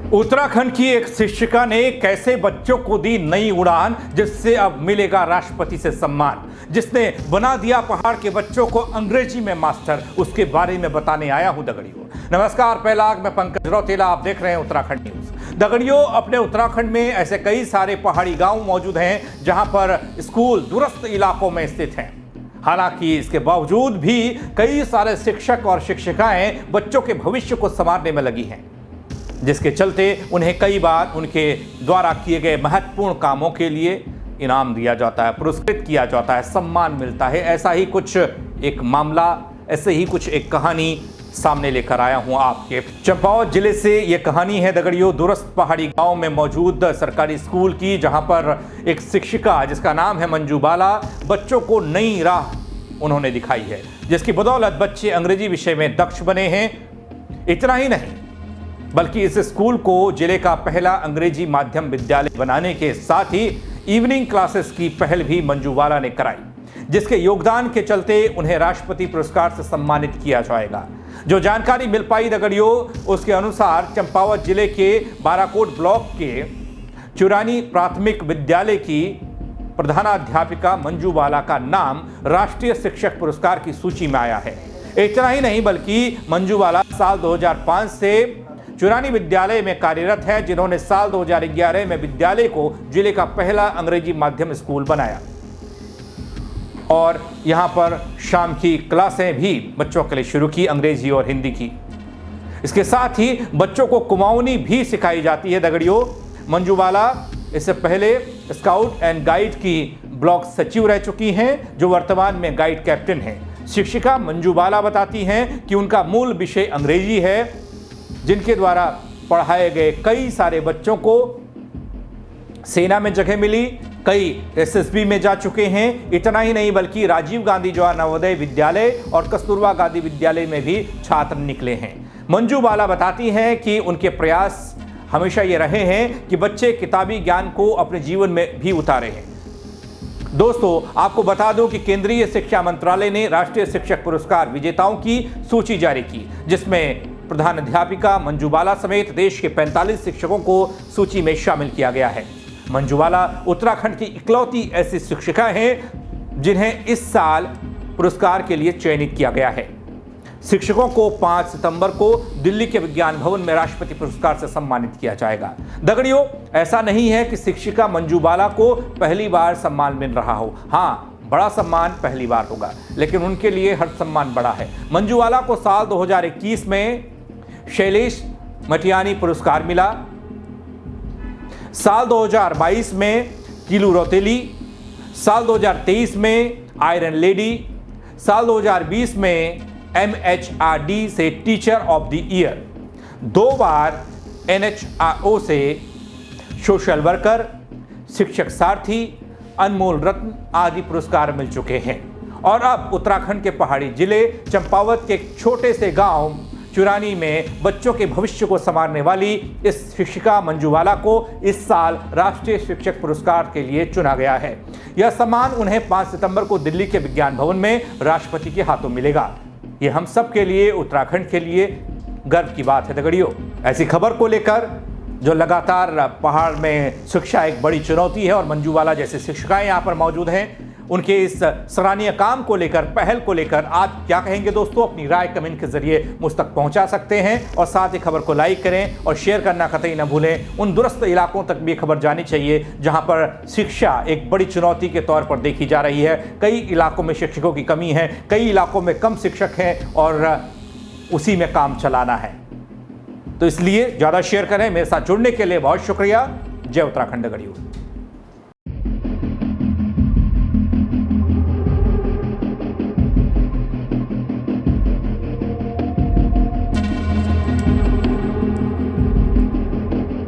उत्तराखंड की एक शिक्षिका ने कैसे बच्चों को दी नई उड़ान, जिससे अब मिलेगा राष्ट्रपति से सम्मान। जिसने बना दिया पहाड़ के बच्चों को अंग्रेजी में मास्टर, उसके बारे में बताने आया हूं दगड़ियों। नमस्कार, पहला आग में पंकज रौतेला, आप देख रहे हैं उत्तराखंड न्यूज। दगड़ियों, अपने उत्तराखंड में ऐसे कई सारे पहाड़ी गांव मौजूद हैं जहां पर स्कूल दूरस्थ इलाकों में स्थित हैं। हालांकि इसके बावजूद भी कई सारे शिक्षक और शिक्षिकाएं बच्चों के भविष्य को संवारने में लगी हैं, जिसके चलते उन्हें कई बार उनके द्वारा किए गए महत्वपूर्ण कामों के लिए इनाम दिया जाता है, पुरस्कृत किया जाता है, सम्मान मिलता है। ऐसा ही कुछ एक मामला, ऐसे ही कुछ एक कहानी सामने लेकर आया हूं आपके। चंपावत जिले से ये कहानी है दगड़ियों, दूरस्थ पहाड़ी गांव में मौजूद सरकारी स्कूल की, जहां पर एक शिक्षिका जिसका नाम है मंजू बाला, बच्चों को नई राह उन्होंने दिखाई है, जिसकी बदौलत बच्चे अंग्रेजी विषय में दक्ष बने हैं। इतना ही नहीं, बल्कि इस स्कूल को जिले का पहला अंग्रेजी माध्यम विद्यालय बनाने के साथ ही इवनिंग क्लासेस की पहल भी मंजू बाला ने कराई, जिसके योगदान के चलते उन्हें राष्ट्रपति पुरस्कार से सम्मानित किया जाएगा। जो जानकारी मिल पाई दगड़ियों, उसके अनुसार चंपावत जिले के बाराकोट ब्लॉक के चुरानी प्राथमिक विद्यालय की प्रधानाध्यापिका मंजू बाला का नाम राष्ट्रीय शिक्षक पुरस्कार की सूची में आया है। इतना ही नहीं, बल्कि मंजू बाला साल 2005 से चुरानी विद्यालय में कार्यरत है, जिन्होंने साल 2011 में विद्यालय को जिले का पहला अंग्रेजी माध्यम स्कूल बनाया और यहां पर शाम की क्लासें भी बच्चों के लिए शुरू की, अंग्रेजी और हिंदी की। इसके साथ ही बच्चों को कुमाऊनी भी सिखाई जाती है दगड़ियों। मंजू बाला इससे पहले स्काउट एंड गाइड की ब्लॉक सचिव रह चुकी हैं, जो वर्तमान में गाइड कैप्टन हैं। शिक्षिका मंजू बाला बताती हैं कि उनका मूल विषय अंग्रेजी है, जिनके द्वारा पढ़ाए गए कई सारे बच्चों को सेना में जगह मिली, कई एसएसबी में जा चुके हैं। इतना ही नहीं, बल्कि राजीव गांधी जवाहर नवोदय विद्यालय और कस्तूरबा गांधी विद्यालय में भी छात्र निकले हैं। मंजू बाला बताती हैं कि उनके प्रयास हमेशा ये रहे हैं कि बच्चे किताबी ज्ञान को अपने जीवन में भी उतारे हैं। दोस्तों, आपको बता दूं कि केंद्रीय शिक्षा मंत्रालय ने राष्ट्रीय शिक्षक पुरस्कार विजेताओं की सूची जारी की, जिसमें प्रधानाध्यापिका मंजू बाला समेत देश के 45 शिक्षकों को सूची में शामिल किया गया है। मंजू बाला उत्तराखंड की इकलौती ऐसी शिक्षिका हैं जिन्हें इस साल पुरस्कार के लिए चयनित किया गया है। शिक्षकों को 5 सितंबर को दिल्ली के विज्ञान भवन में राष्ट्रपति पुरस्कार से सम्मानित किया जाएगा। दगड़ियों, ऐसा नहीं है कि शिक्षिका मंजू बाला को पहली बार सम्मान मिल रहा हो। हाँ, बड़ा सम्मान पहली बार होगा, लेकिन उनके लिए हर सम्मान बड़ा है। मंजू बाला को साल 2021 में शैलेश मटियानी पुरस्कार मिला, साल 2022 में किलू रौतेली, साल 2023 में आयरन लेडी, साल 2020 में MHRD से teacher of the year, 2 bar NHRO से सोशल वर्कर, शिक्षक सारथी, अनमोल रत्न आदि पुरस्कार मिल चुके हैं। और अब उत्तराखंड के पहाड़ी जिले चंपावत के एक छोटे से गांव चुरानी में बच्चों के भविष्य को संवारने वाली इस शिक्षिका मंजू बाला को इस साल राष्ट्रीय शिक्षक पुरस्कार के लिए चुना गया है। यह सम्मान उन्हें 5 सितंबर को दिल्ली के विज्ञान भवन में राष्ट्रपति के हाथों मिलेगा। यह हम सब के लिए, उत्तराखंड के लिए गर्व की बात है दगड़ियों। ऐसी खबर को लेकर जो लगातार पहाड़ में शिक्षा एक बड़ी चुनौती है और मंजू बाला जैसे शिक्षिकाएं यहाँ पर मौजूद हैं, उनके इस सराहनीय काम को लेकर, पहल को लेकर आप क्या कहेंगे दोस्तों? अपनी राय कमेंट के जरिए मुझ तक पहुंचा सकते हैं और साथ ही खबर को लाइक करें और शेयर करना कतई न भूलें। उन दूरस्थ इलाकों तक भी खबर जानी चाहिए जहां पर शिक्षा एक बड़ी चुनौती के तौर पर देखी जा रही है। कई इलाकों में शिक्षकों की कमी है, कई इलाकों में कम शिक्षक हैं और उसी में काम चलाना है। तो इसलिए ज़्यादा शेयर करें। मेरे साथ जुड़ने के लिए बहुत शुक्रिया। जय उत्तराखंड दगड़ियों।